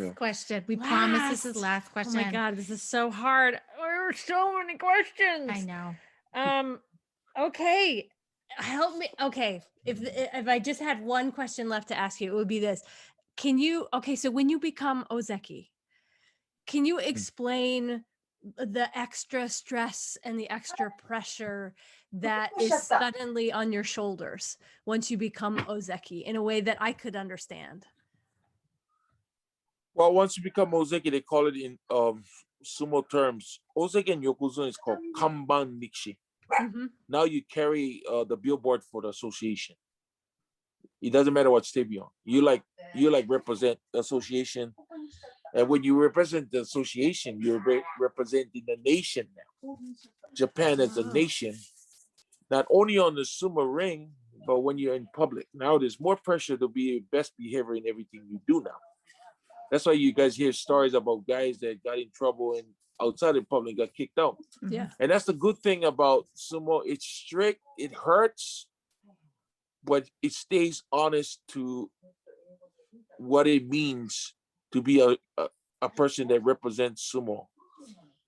last question. We promise this is Last. last question. Oh my God, this is so hard. There are so many questions. I know. Okay. Help me. Okay. If I just had one question left to ask you, it would be this. So when you become Ozeki, can you explain the extra stress and the extra pressure that is suddenly on your shoulders once you become Ozeki in a way that I could understand? Well, once you become Ozeki, they call it in sumo terms. Ozeki and Yokozuna is called Kanban Nishi. Mm-hmm. Now you carry the billboard for the association. It doesn't matter what state you're on. You represent the association, and when you represent the association, you're representing the nation now. Japan as a nation, not only on the sumo ring, but when you're in public. Now there's more pressure to be best behavior in everything you do now. That's why you guys hear stories about guys that got in trouble and outside in public got kicked out. Yeah. And that's the good thing about sumo. It's strict, it hurts, but it stays honest to what it means to be a person that represents sumo.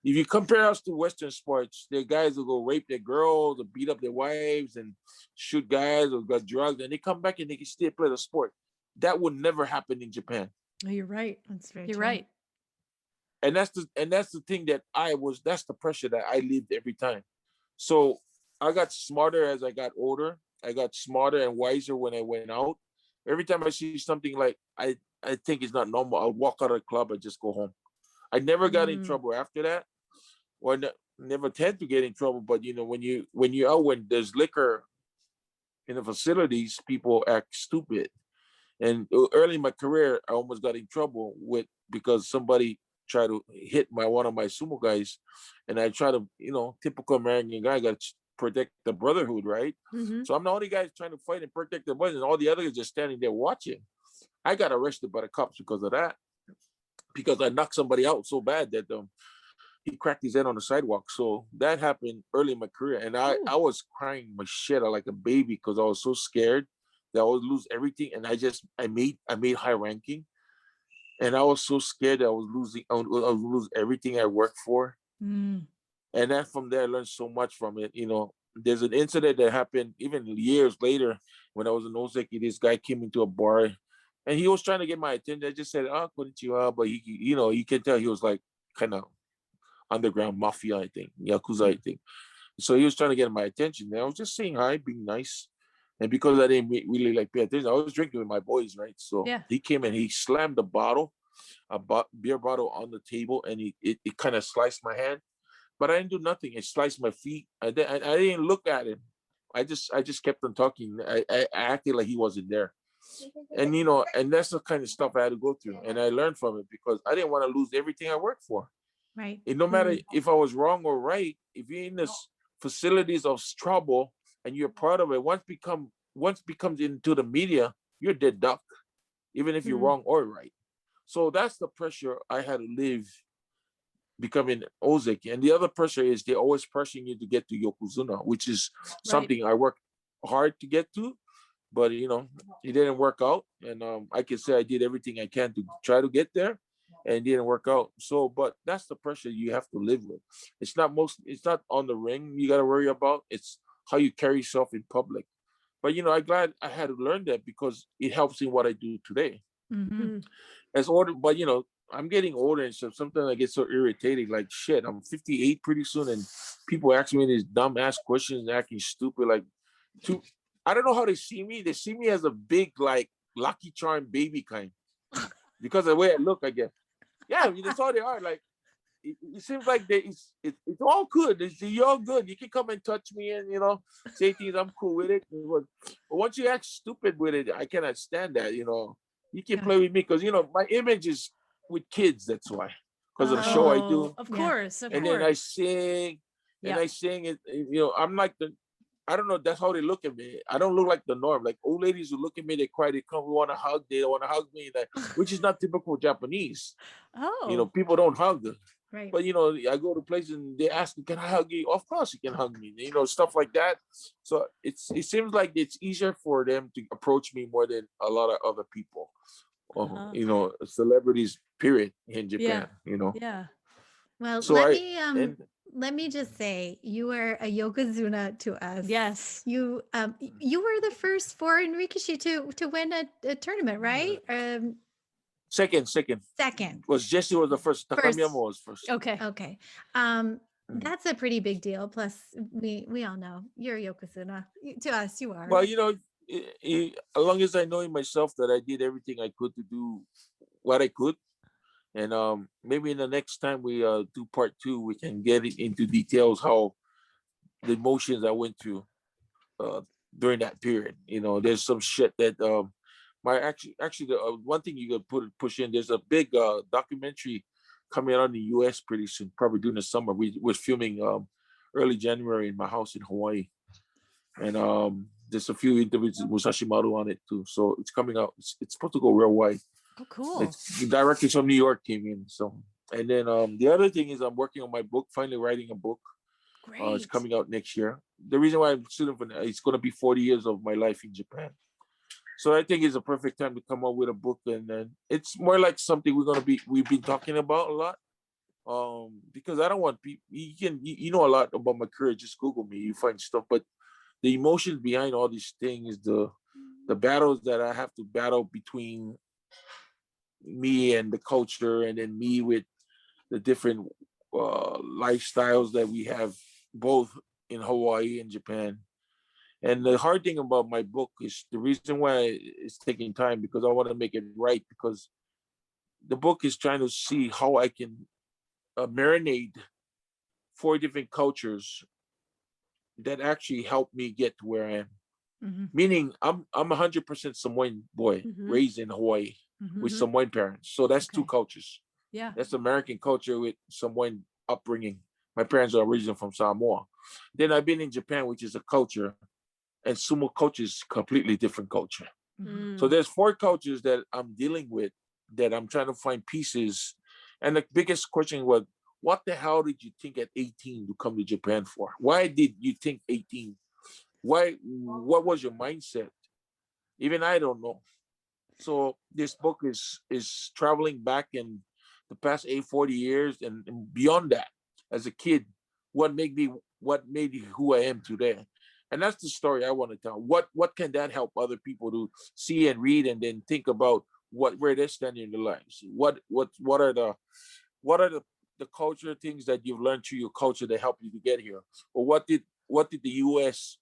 If you compare us to Western sports, there are guys who go rape their girls or beat up their wives and shoot guys or got drugged, and they come back and they can still play the sport. That would never happen in Japan. Oh, you're right. That's very You're true. right. And that's the thing that that's the pressure that I lived every time. So I got smarter as I got older. I got smarter and wiser when I went out. Every time I see something like I think it's not normal, I'll walk out of the club and just go home. I never got in trouble after that. Or never tend to get in trouble. But when you're out, when there's liquor in the facilities, people act stupid. And early in my career, I almost got in trouble because somebody tried to hit one of my sumo guys, and I try to, typical American guy, got to protect the brotherhood, right? Mm-hmm. So I'm the only guy trying to fight and protect the brothers, and all the others just standing there watching. I got arrested by the cops because of that, because I knocked somebody out so bad that he cracked his head on the sidewalk. So that happened early in my career, and I was crying my shit out like a baby because I was so scared that I would lose everything, and I made high ranking, and I was so scared that I would lose everything I worked for. And then from there I learned so much from it. There's an incident that happened even years later when I was in Ozeki. This guy came into a bar and he was trying to get my attention. I just said, konnichiwa, but you can tell he was like kind of underground mafia, I think, Yakuza, I think. So he was trying to get my attention. And I was just saying hi, being nice. And because I didn't really like pay attention, I was drinking with my boys, right? So he came and he slammed a beer bottle on the table, and it kind of sliced my hand. But I didn't do nothing. It sliced my feet. I didn't look at him. I just kept on talking. I acted like he wasn't there. And and that's the kind of stuff I had to go through. And I learned from it because I didn't want to lose everything I worked for. Right. And no matter if I was wrong or right, if you're in this facilities of trouble and you're part of it, once becomes into the media, you're a dead duck, even if you're wrong or right. So that's the pressure I had to live becoming Ozeki. And the other pressure is they're always pressuring you to get to Yokozuna, which is something I worked hard to get to, but it didn't work out. And I can say I did everything I can to try to get there, and it didn't work out. So, but that's the pressure you have to live with. It's not on the ring you got to worry about. It's how you carry yourself in public. But I'm glad I had to learn that because it helps in what I do today. Mm-hmm. As older, but I'm getting older, and so sometimes I get so irritated. Like shit, I'm 58 pretty soon, and people ask me these dumb ass questions, acting stupid. I don't know how they see me. They see me as a big like Lucky Charm baby kind, because of the way I look, I guess. Yeah, that's all they are. Like it seems like it's all good. You're all good. You can come and touch me and say things. I'm cool with it. But once you act stupid with it, I cannot stand that. You can play with me because my image is with kids. That's why, because of the show I do. Of course, and then I sing, and I sing it. I'm like I don't know. That's how they look at me. I don't look like the norm. Like old ladies who look at me, they cry, they come, we want to hug, they want to hug me, which is not typical Japanese. People don't hug. Right. But I go to places and they ask me, "Can I hug you?" Of course, you can hug me. Stuff like that. So it seems like it's easier for them to approach me more than a lot of other people. celebrities, period, in Yeah. Japan. Yeah. Well, So let me just say, you are a yokozuna to us. Yes. You were the first foreign rikishi to win a tournament, right? second. Second. Was Jesse was the first. First. Takamiyama was first. Okay. Okay. That's a pretty big deal. Plus, we all know you're a yokozuna. To us, you are. Well, as long as I know in myself that I did everything I could to do what I could, and maybe in the next time we do part 2, we can get into details how the emotions I went through during that period. There's some shit that my actually the one thing you could push in. There's a big documentary coming out in the U.S. pretty soon, probably during the summer. We was filming early January in my house in Hawaii, and there's a few interviews with Musashi Maru on it too. So it's coming out. It's supposed to go real wide. Oh, cool. It's the directors from New York came in. So, and then the other thing is I'm working on my book. Finally writing a book. Great. It's coming out next year. The reason why I'm student for it's going to be 40 years of my life in Japan. So I think it's a perfect time to come up with a book, and then it's more like something we've been talking about a lot. Because I don't want people. You know a lot about my career. Just Google me, you find stuff. But the emotions behind all these things, the battles that I have to battle between me and the culture, and then me with the different lifestyles that we have both in Hawaii and Japan. And the hard thing about my book is the reason why it's taking time, because I want to make it right, because the book is trying to see how I can marinate 4 different cultures that actually help me get to where I am. Mm-hmm. Meaning I'm 100% Samoan boy, raised in Hawaii with Samoan parents. So that's 2 cultures. Yeah. That's American culture with Samoan upbringing. My parents are originally from Samoa. Then I've been in Japan, which is a culture, and sumo culture is completely different culture. So there's 4 cultures that I'm dealing with, that I'm trying to find pieces. And the biggest question was, what the hell did you think at 18 to come to Japan for? Why did you think 18? Why? What was your mindset? Even I don't know. So this book is traveling back in the past 40 years and beyond that. As a kid, what made me who I am today? And that's the story I want to tell. What can that help other people to see and read, and then think about where they're standing in their lives? What are the culture things that you've learned through your culture that help you to get here? Or what did the US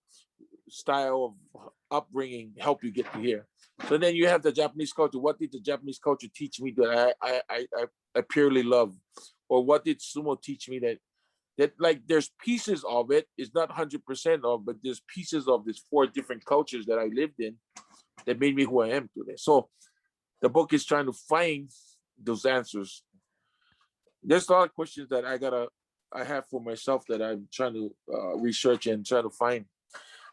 style of upbringing help you get to here? So then you have the Japanese culture. What did the Japanese culture teach me that I purely love? Or what did sumo teach me that like there's pieces of it, it's not 100% of, but there's pieces of these 4 different cultures that I lived in that made me who I am today. So the book is trying to find those answers. There's a lot of questions that I have for myself that I'm trying to research and try to find.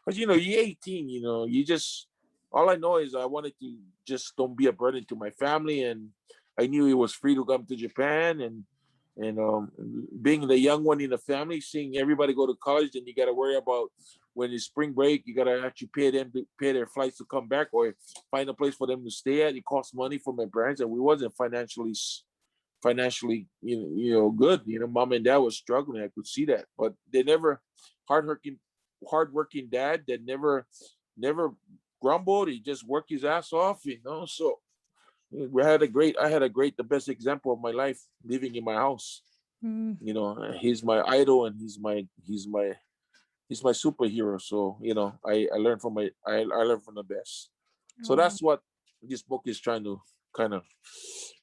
But you're 18, you just, all I know is I wanted to just don't be a burden to my family, and I knew it was free to come to Japan, and being the young one in the family, seeing everybody go to college, then you got to worry about when it's spring break, you got to actually pay them to pay their flights to come back, or find a place for them to stay at. It costs money for my parents, and we wasn't financially good. Mom and dad was struggling. I could see that, but they never hardworking dad that never grumbled. He just worked his ass off. So I had the best example of my life living in my house. He's my idol, and he's my superhero. So I learned from the best. So that's what this book is trying to kind of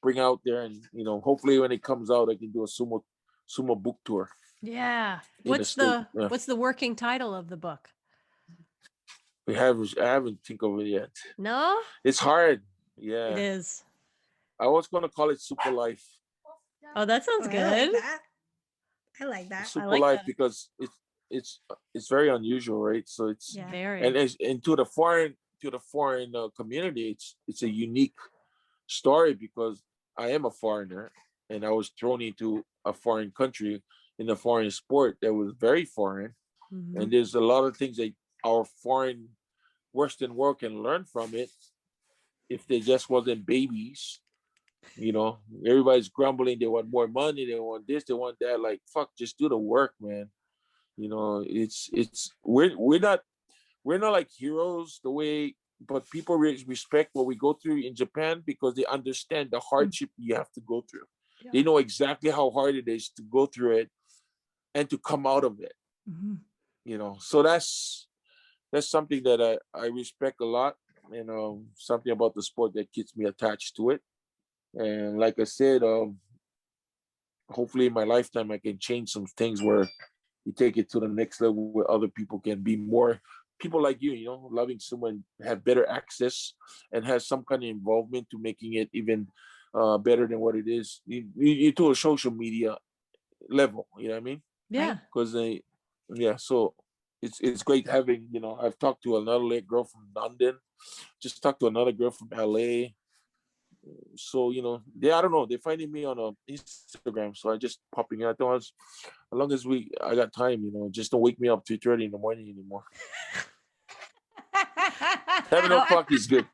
bring out there, and hopefully when it comes out, I can do a sumo book tour. Yeah. What's the working title of the book? I haven't think of it yet. No, it's hard. Yeah, it is. I was gonna call it Super Life. Oh, that sounds good. I like that. Super Life, because it's very unusual, right? So it's very, and to the foreign community, it's a unique story, because I am a foreigner, and I was thrown into a foreign country in a foreign sport that was very foreign. And there's a lot of things that our foreign Western world can learn from it, if they just wasn't babies. You know, everybody's grumbling. They want more money. They want this. They want that. Like, fuck, just do the work, man. You know, we're not like heroes the way, but people respect what we go through in Japan because they understand the hardship you have to go through. Yeah. They know exactly how hard it is to go through it and to come out of it. You know, so that's something that I respect a lot, and something about the sport that keeps me attached to it. And like I said, hopefully in my lifetime I can change some things where you take it to the next level where other people can be more people like you know, loving someone, have better access and has some kind of involvement to making it even better than what it is. You to a social media level, you know what I mean? Yeah. Because yeah, so it's great having, you know, I've talked to another girl from London, just talked to another girl from LA. So, you know, I don't know, they're finding me on Instagram, so I just popping out. As long as I got time, you know, just don't wake me up 2:30 in the morning anymore. 7 o'clock is good.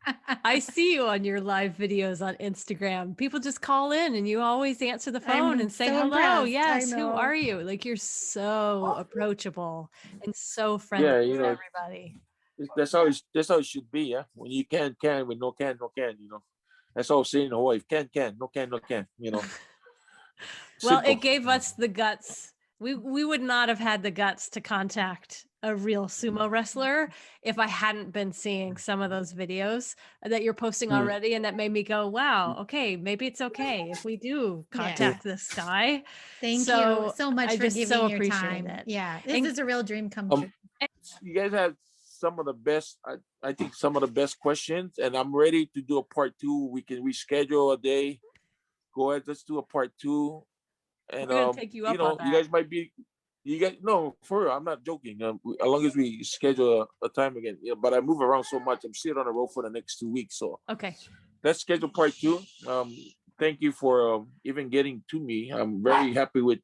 I see you on your live videos on Instagram. People just call in and you always answer the phone I'm and say so hello. impressed. Yes, I who know. are you? Like, you're so approachable and so friendly Yeah, with you know, everybody. that's how it should be. Yeah, when you can, when no can, no can. You know, that's all I'm saying in Hawaii. Can, no can, no can. You know, Well, simple. it gave us the guts. We would not have had the guts to contact a real sumo wrestler if I hadn't been seeing some of those videos that you're posting Mm. already, and that made me go, wow, okay, maybe it's okay if we do Yeah. contact this guy. Thank you So so much I for just giving so your appreciate time. it. Yeah, this And- is a real dream come true. You guys had some of the best. I think some of the best questions, and I'm ready to do a part 2. We can reschedule a day. Go ahead, let's do a part 2. And We're gonna take you you up on know, you that. guys might be. You guys, no, for real, I'm not joking. As long as we schedule a time again, yeah. But I move around so much. I'm sitting on the road for the next 2 weeks, so Okay. let's schedule part 2. Thank you for even getting to me. I'm very happy with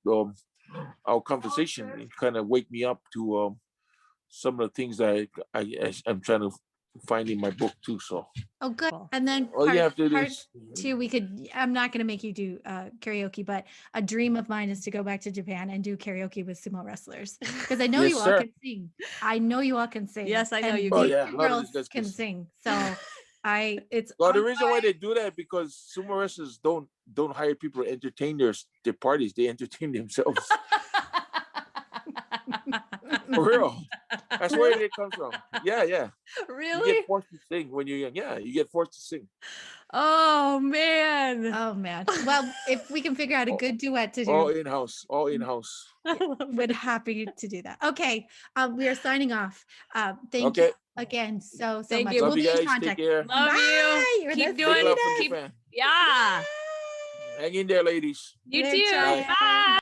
our conversation. It kind of wake me up to some of the things that I'm trying to find in my book too. So Oh, good. Cool. And then all you have to do part is 2, we could, I'm not going to make you do karaoke, but a dream of mine is to go back to Japan and do karaoke with sumo wrestlers. Because I know Yes, you all sir. can sing. I know you all can sing. Yes, I know and you Oh can. these yeah, a two lot of girls these guys can sing. So it's Well, the on reason why they do that because sumo wrestlers don't hire people to entertain their parties. They entertain themselves. For real. That's where it comes from. Yeah. You Really? get forced to sing when you're young. Yeah, you get forced to sing. Oh man. Oh man. Well, if we can figure out a good duet to All do, in-house. All in-house. would happy to do that. Okay. We are signing off. Thank Okay. you again so Thank much. you. Love We'll you be in guys. Take contact. care. Love you. You're Keep the doing Big love from sweetest. keep Japan. yeah. Hang in there, ladies. You We're too. trying. Bye.